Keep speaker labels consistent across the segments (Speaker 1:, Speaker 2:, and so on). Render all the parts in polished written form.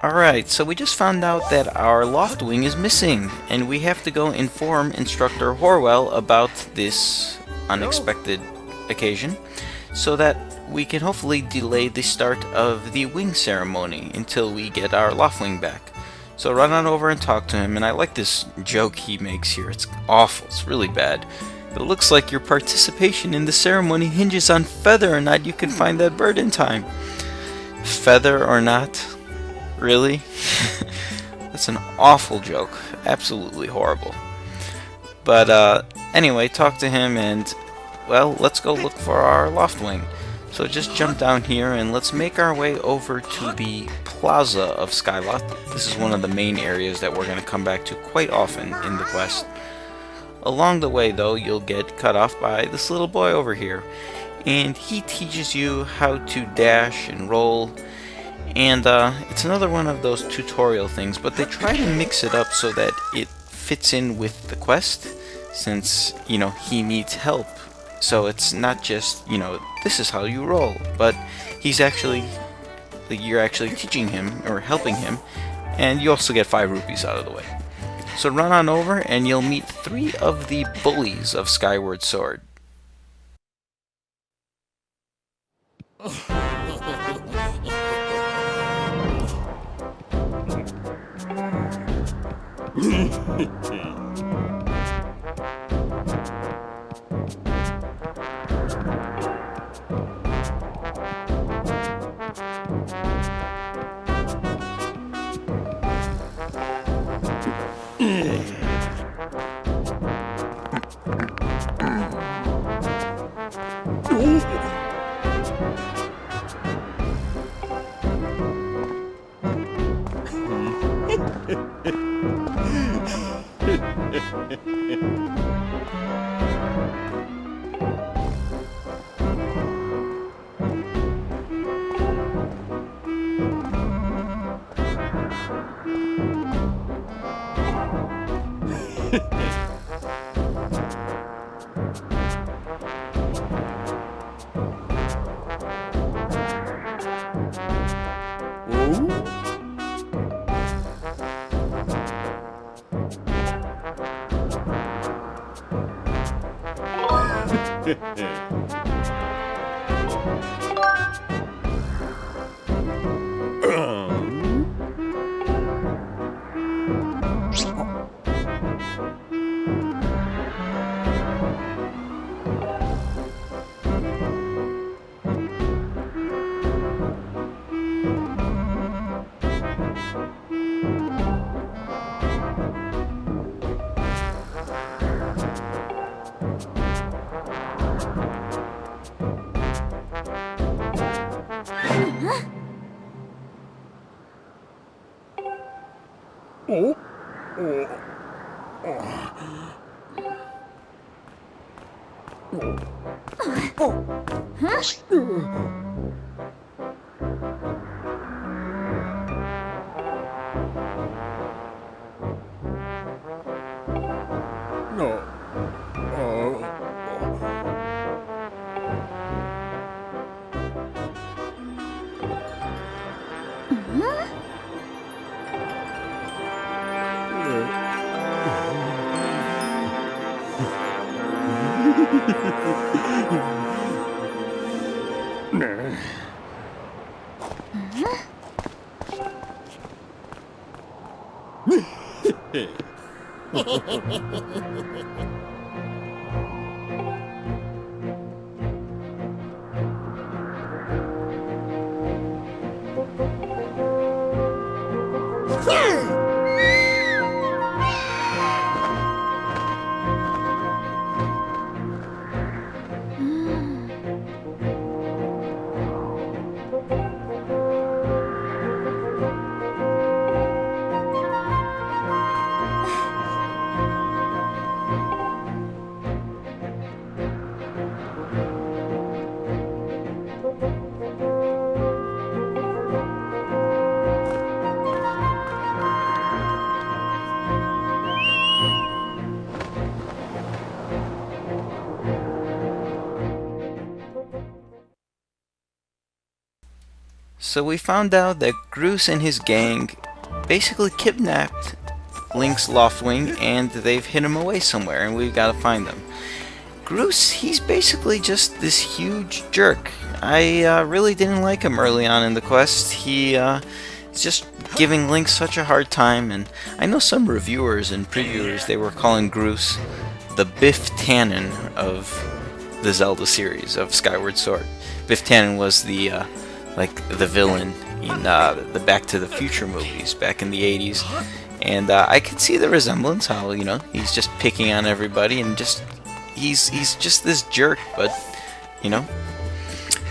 Speaker 1: Alright, so we just found out that our Loftwing is missing, and we have to go inform Instructor Horwell about this unexpected occasion, so that we can hopefully delay the start of the wing ceremony until we get our Loftwing back. So run on over and talk to him, and I like this joke he makes here. It's awful, it's really bad. It looks like your participation in the ceremony hinges on whether or not you can find that bird in time. Feather or not? Really? That's an awful joke. Absolutely horrible. But anyway, talk to him and, well, let's go look for our Loftwing. So just jump down here and let's make our way over to the Plaza of Scylla. This is one of the main areas that we're going to come back to quite often in the quest. Along the way, though, you'll get cut off by this little boy over here. And he teaches you how to dash and roll. And it's another one of those tutorial things, but they try to mix it up so that it fits in with the quest, since, you know, he needs help. So it's not just, you know, this is how you roll, but you're actually teaching him, or helping him, and you also get 5 rupees out of the way. So run on over and you'll meet 3 of the bullies of Skyward Sword. So we found out that Groose and his gang basically kidnapped Link's Loftwing, and they've hid him away somewhere, and we've got to find them. Groose, he's basically just this huge jerk. I really didn't like him early on in the quest. He's just giving Link such a hard time, and I know some reviewers and previewers, they were calling Groose the Biff Tannen of the Zelda series of Skyward Sword. Biff Tannen was the the villain in the Back to the Future movies back in the 80s, and I could see the resemblance. How he's just picking on everybody, and he's just this jerk. But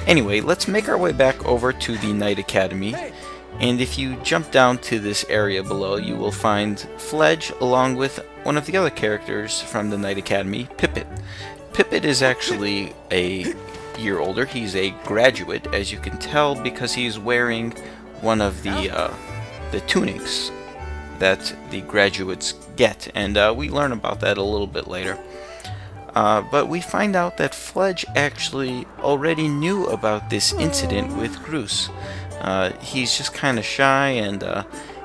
Speaker 1: anyway, let's make our way back over to the Knight Academy. And if you jump down to this area below, you will find Fledge along with one of the other characters from the Knight Academy, Pippet. Pippet is actually a year older. He's a graduate, as you can tell, because he's wearing one of the tunics that the graduates get, and we learn about that a little bit later. But we find out that Fledge actually already knew about this incident with Groose. He's just kind of shy, and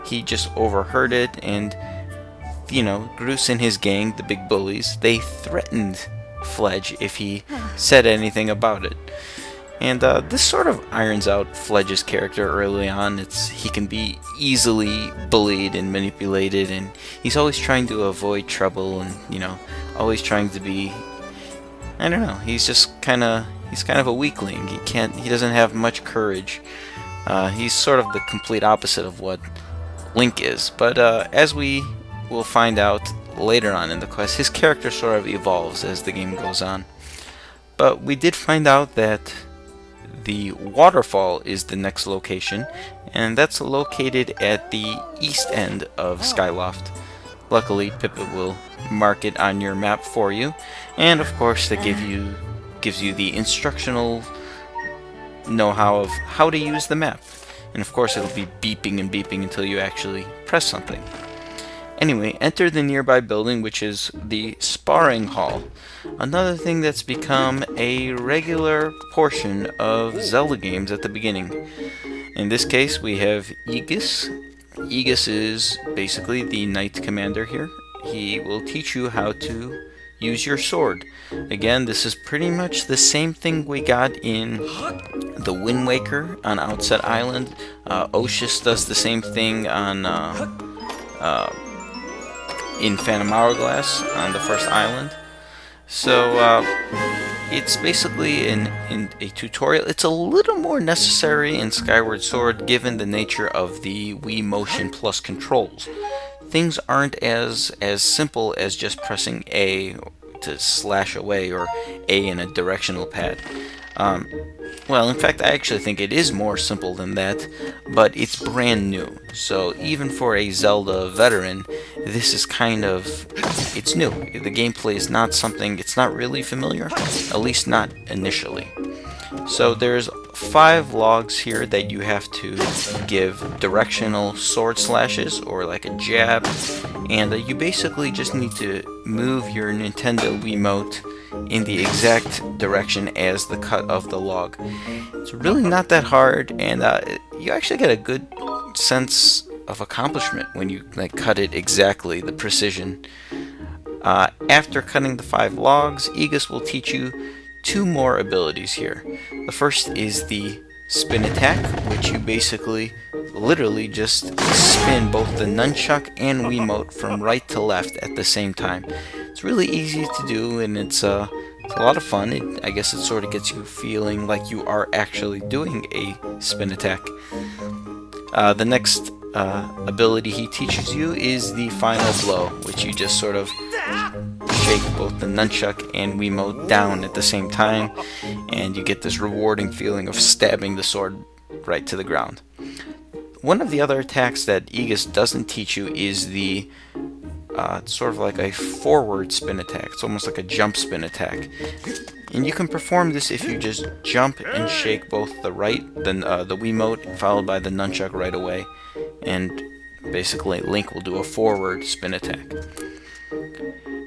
Speaker 1: he just overheard it, and Groose and his gang, the big bullies, they threatened Fledge if he said anything about it. And this sort of irons out Fledge's character early on. He can be easily bullied and manipulated, and he's always trying to avoid trouble, and always trying to be, I don't know, he's kind of a weakling. He doesn't have much courage. He's sort of the complete opposite of what Link is. But as we will find out later on in the quest, his character sort of evolves as the game goes on. But we did find out that the Waterfall is the next location, and that's located at the east end of Skyloft. Luckily, Pippet will mark it on your map for you, and of course that gives you the instructional know-how of how to use the map. And of course it'll be beeping and beeping until you actually press something. Anyway, enter the nearby building, which is the Sparring Hall. Another thing that's become a regular portion of Zelda games at the beginning. In this case, we have Aegis. Aegis is basically the knight commander here. He will teach you how to use your sword. Again, this is pretty much the same thing we got in the Wind Waker on Outset Island. Oshus does the same thing on in Phantom Hourglass on the first island. So it's basically in a tutorial. It's a little more necessary in Skyward Sword given the nature of the Wii Motion Plus controls. Things aren't as simple as just pressing A to slash away or A in a directional pad. Well, in fact, I actually think it is more simple than that, but it's brand new. So even for a Zelda veteran, this is it's new. The gameplay is not something, it's not really familiar, at least not initially. So there's 5 logs here that you have to give directional sword slashes, or like a jab, and you basically just need to move your Nintendo Wiimote in the exact direction as the cut of the log. It's really not that hard, and you actually get a good sense of accomplishment when you cut it exactly, the precision. After cutting the 5 logs, Aegis will teach you 2 more abilities here. The first is the spin attack, which you basically literally just spin both the nunchuck and Wiimote from right to left at the same time. It's really easy to do, and it's a lot of fun. I guess it sort of gets you feeling like you are actually doing a spin attack. The next ability he teaches you is the final blow, which you just sort of shake both the nunchuck and Wiimote down at the same time, and you get this rewarding feeling of stabbing the sword right to the ground. One of the other attacks that Aegis doesn't teach you is the sort of like a forward spin attack. It's almost like a jump spin attack. And you can perform this if you just jump and shake both the Wiimote followed by the nunchuck right away. And basically Link will do a forward spin attack.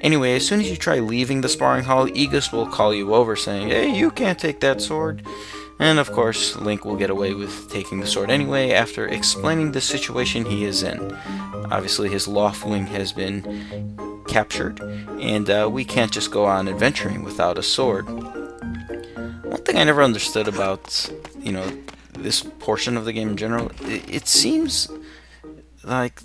Speaker 1: Anyway, as soon as you try leaving the Sparring Hall, Aegis will call you over saying, "Hey, you can't take that sword." And of course, Link will get away with taking the sword anyway after explaining the situation he is in. Obviously, his Loftwing has been captured, and we can't just go on adventuring without a sword. One thing I never understood about, this portion of the game in general, it seems like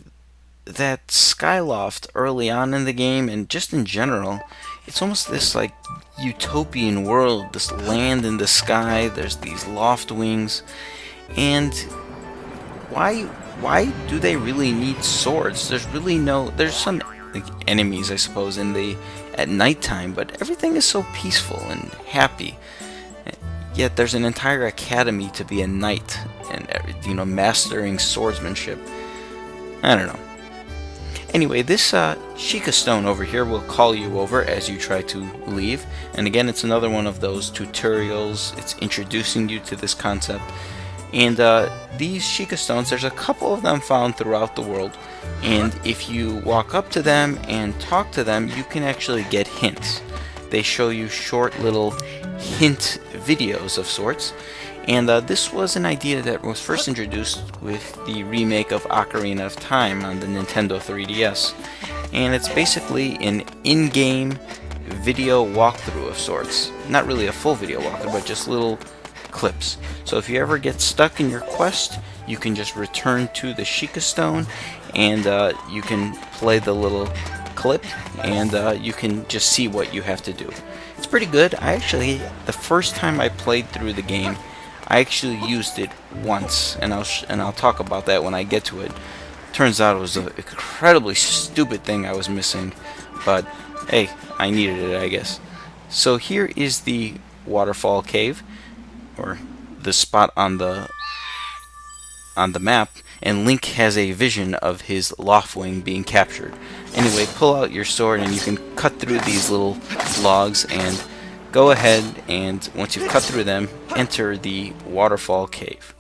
Speaker 1: that Skyloft early on in the game, and just in general, it's almost this like utopian world, this land in the sky. There's these Loftwings, and why do they really need swords? There's some like, enemies, I suppose, at nighttime, but everything is so peaceful and happy. Yet there's an entire academy to be a knight, and mastering swordsmanship. I don't know. Anyway, this Chica Stone over here will call you over as you try to leave. And again, it's another one of those tutorials. It's introducing you to this concept. And these Chica Stones, there's a couple of them found throughout the world. And if you walk up to them and talk to them, you can actually get hints. They show you short little hint videos of sorts. And this was an idea that was first introduced with the remake of Ocarina of Time on the Nintendo 3DS. And it's basically an in-game video walkthrough of sorts. Not really a full video walkthrough, but just little clips. So if you ever get stuck in your quest, you can just return to the Chica Stone, and you can play the little clip, and you can just see what you have to do. It's pretty good. The first time I played through the game, I actually used it once, and I'll talk about that when I get to it. Turns out it was an incredibly stupid thing I was missing, but hey, I needed it, I guess. So here is the Waterfall Cave, or the spot on the map, and Link has a vision of his Loftwing being captured. Anyway, pull out your sword and you can cut through these little logs, and go ahead, and once you've cut through them, enter the Waterfall Cave.